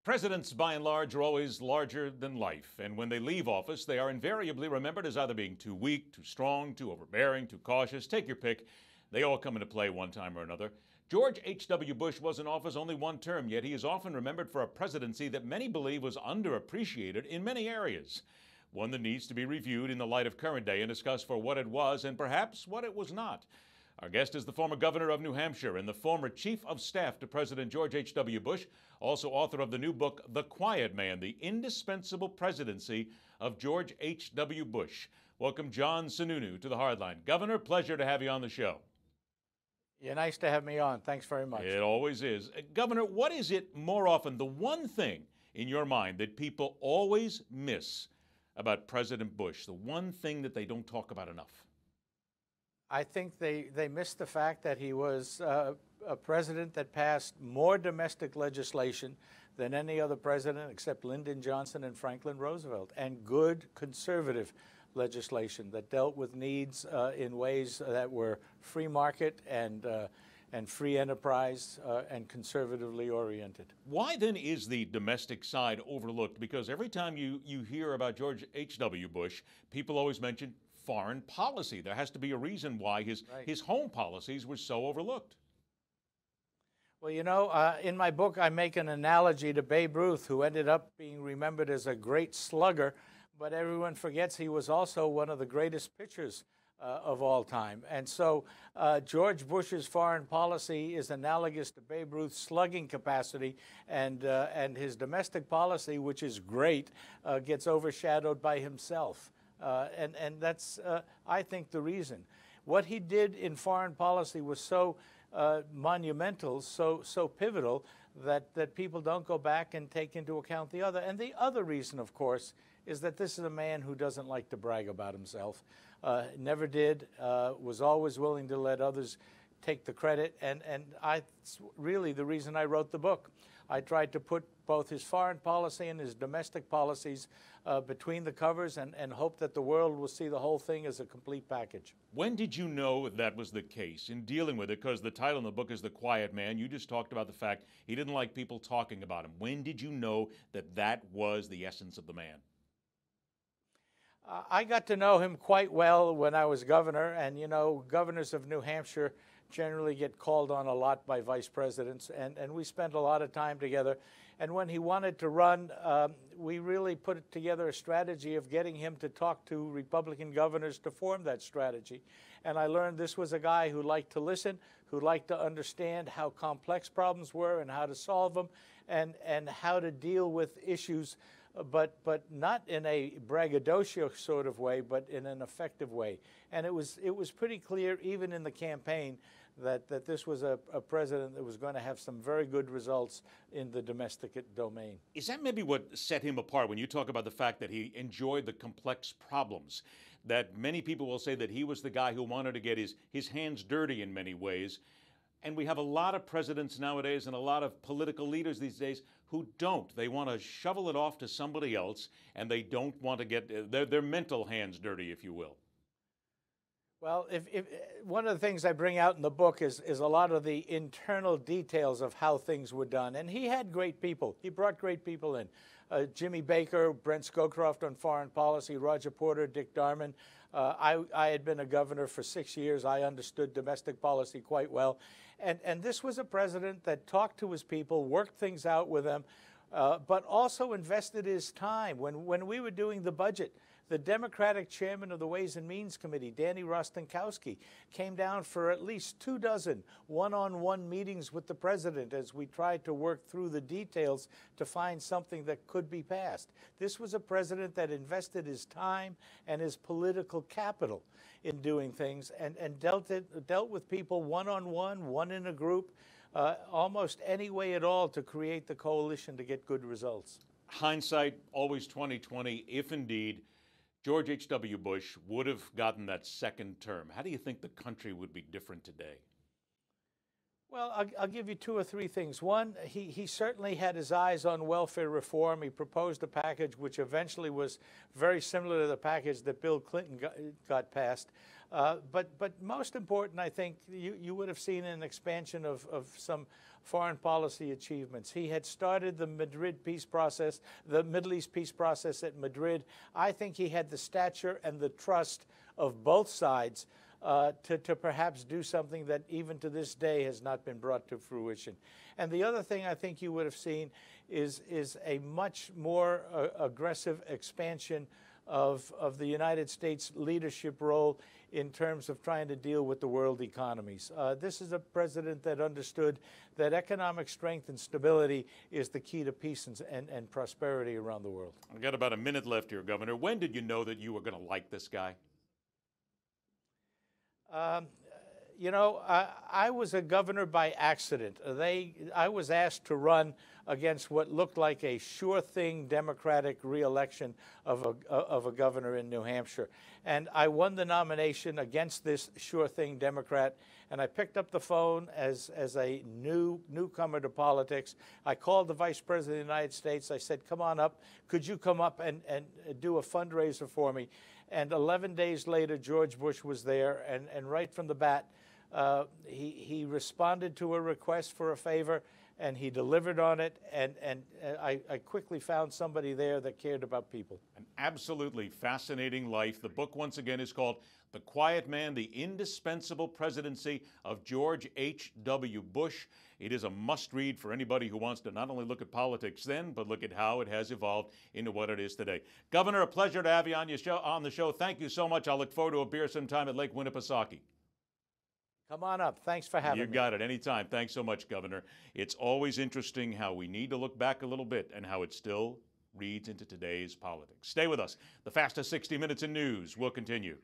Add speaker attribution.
Speaker 1: Presidents, by and large, are always larger than life, and when they leave office, they are invariably remembered as either being too weak, too strong, too overbearing, too cautious. Take your pick. They all come into play one time or another. George H.W. Bush was in office only one term, yet he is often remembered for a presidency that many believe was underappreciated in many areas. One that needs to be reviewed in the light of current day and discussed for what it was and perhaps what it was not. Our guest is the former governor of New Hampshire and the former chief of staff to President George H.W. Bush, also author of the new book, The Quiet Man, The Indispensable Presidency of George H.W. Bush. Welcome, John Sununu, to the Hardline. Governor, pleasure to have you on the show.
Speaker 2: Yeah, nice to have me on. Thanks very much.
Speaker 1: It always is. Governor, what is it more often, the one thing in your mind that people always miss about President Bush, the one thing that they don't talk about enough?
Speaker 2: I think they missed the fact that he was a president that passed more domestic legislation than any other president except Lyndon Johnson and Franklin Roosevelt, and good conservative legislation that dealt with needs in ways that were free market and free enterprise and conservatively oriented.
Speaker 1: Why then is the domestic side overlooked? Because every time you hear about George H.W. Bush, people always mention foreign policy. There has to be a reason why his home policies were so overlooked.
Speaker 2: Well, you know, in my book, I make an analogy to Babe Ruth, who ended up being remembered as a great slugger, but everyone forgets he was also one of the greatest pitchers of all time. And so George Bush's foreign policy is analogous to Babe Ruth's slugging capacity, and his domestic policy, which is great, gets overshadowed by himself. And that's, I think, the reason. What he did in foreign policy was so monumental, so pivotal, that people don't go back and take into account the other. And the other reason, of course, is that this is a man who doesn't like to brag about himself. Never did, was always willing to let others take the credit. And it's really the reason I wrote the book. I tried to put both his foreign policy and his domestic policies between the covers and hope that the world will see the whole thing as a complete package.
Speaker 1: When did you know that was the case in dealing with it? Because the title of the book is The Quiet Man. You just talked about the fact he didn't like people talking about him. When did you know that that was the essence of the man?
Speaker 2: I got to know him quite well when I was governor, and you know, governors of New Hampshire generally get called on a lot by vice presidents, and we spent a lot of time together. And when he wanted to run, we really put together a strategy of getting him to talk to Republican governors to form that strategy. And I learned this was a guy who liked to listen, who liked to understand how complex problems were and how to solve them, and how to deal with issues, but not in a braggadocio sort of way, but in an effective way. And it was pretty clear, even in the campaign, that this was a president that was going to have some very good results in the domestic domain.
Speaker 1: Is that maybe what set him apart when you talk about the fact that he enjoyed the complex problems? That many people will say that he was the guy who wanted to get his hands dirty in many ways. And we have a lot of presidents nowadays and a lot of political leaders these days who don't. They want to shovel it off to somebody else, and they don't want to get their mental hands dirty, if you will.
Speaker 2: Well, if one of the things I bring out in the book is a lot of the internal details of how things were done. And he had great people. He brought great people in. Jimmy Baker, Brent Scowcroft on foreign policy, Roger Porter, Dick Darman. I had been a governor for 6 years. I understood domestic policy quite well. And this was a president that talked to his people, worked things out with them, but also invested his time. When we were doing the budget, the Democratic chairman of the Ways and Means Committee, Danny Rostenkowski, came down for at least 24 one-on-one meetings with the president as we tried to work through the details to find something that could be passed. This was a president that invested his time and his political capital in doing things and dealt with people one-on-one, one in a group, almost any way at all to create the coalition to get good results.
Speaker 1: Hindsight, always 20/20, if indeed George H.W. Bush would have gotten that second term. How do you think the country would be different today?
Speaker 2: Well, I'll give you two or three things. One, he certainly had his eyes on welfare reform. He proposed a package which eventually was very similar to the package that Bill Clinton got passed. But most important, I think, you would have seen an expansion of some foreign policy achievements. He had started the Madrid peace process, the Middle East peace process at Madrid. I think he had the stature and the trust of both sides to perhaps do something that even to this day has not been brought to fruition. And the other thing I think you would have seen is a much more aggressive expansion of the United States leadership role in terms of trying to deal with the world economies. This is a president that understood that economic strength and stability is the key to peace and prosperity around the world.
Speaker 1: I've got about a minute left here, Governor. When did you know that you were going to like this guy?
Speaker 2: You know, I was a governor by accident. I was asked to run against what looked like a sure thing Democratic reelection of a governor in New Hampshire. And I won the nomination against this sure thing Democrat. And I picked up the phone as a newcomer to politics. I called the Vice President of the United States. I said, come on up. Could you come up and do a fundraiser for me? And 11 days later, George Bush was there. And right from the bat, he responded to a request for a favor, and he delivered on it, and I quickly found somebody there that cared about people.
Speaker 1: An absolutely fascinating life. The book, once again, is called The Quiet Man, The Indispensable Presidency of George H.W. Bush. It is a must-read for anybody who wants to not only look at politics then, but look at how it has evolved into what it is today. Governor, a pleasure to have you on the show. Thank you so much. I'll look forward to a beer sometime at Lake Winnipesaukee.
Speaker 2: Come on up. Thanks for having me.
Speaker 1: You got it. Anytime. Thanks so much, Governor. It's always interesting how we need to look back a little bit and how it still reads into today's politics. Stay with us. The fastest 60 minutes in news will continue.